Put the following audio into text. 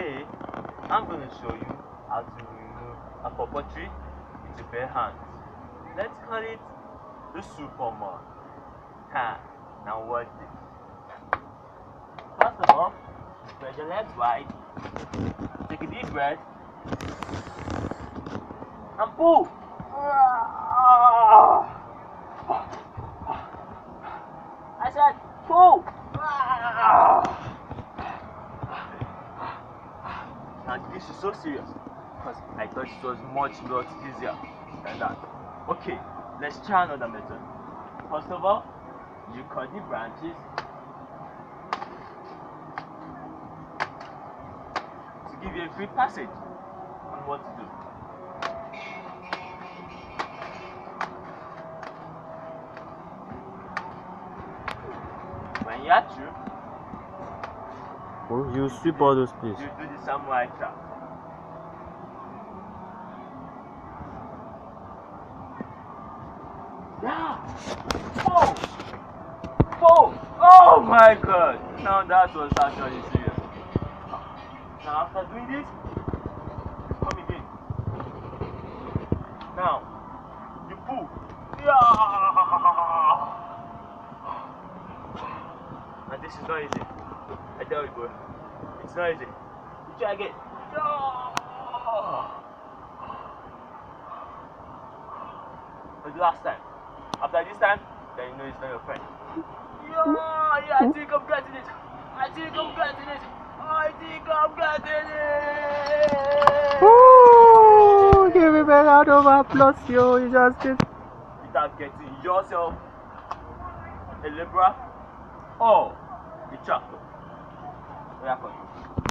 Today, I'm going to show you how to remove a pawpaw tree with your bare hands. Let's call it the Superman. Ha! Now watch this. First of all, spread your legs wide. Take a deep breath. And pull! I said pull! Now this is so serious because I thought it was much easier than that. Okay, let's try another method. First of all, you cut the branches to give you a free passage on what to do. When you are through, you sweep all those places. you do the samurai trap. Yeah! Oh! Oh! Oh my god! Now that was actually serious. Now after doing this, you come again. Now, you pull. Yeah! And this is not easy. I tell you, boy. It's not easy. You try again. For the last time. After this time, then you know it's not your friend. Yeah, I think I'm getting it. I think I'm getting it. I think I'm getting it. Ooh, give me a round of applause, yo. You just did. Without getting yourself a liberal or a chapter. Where are you?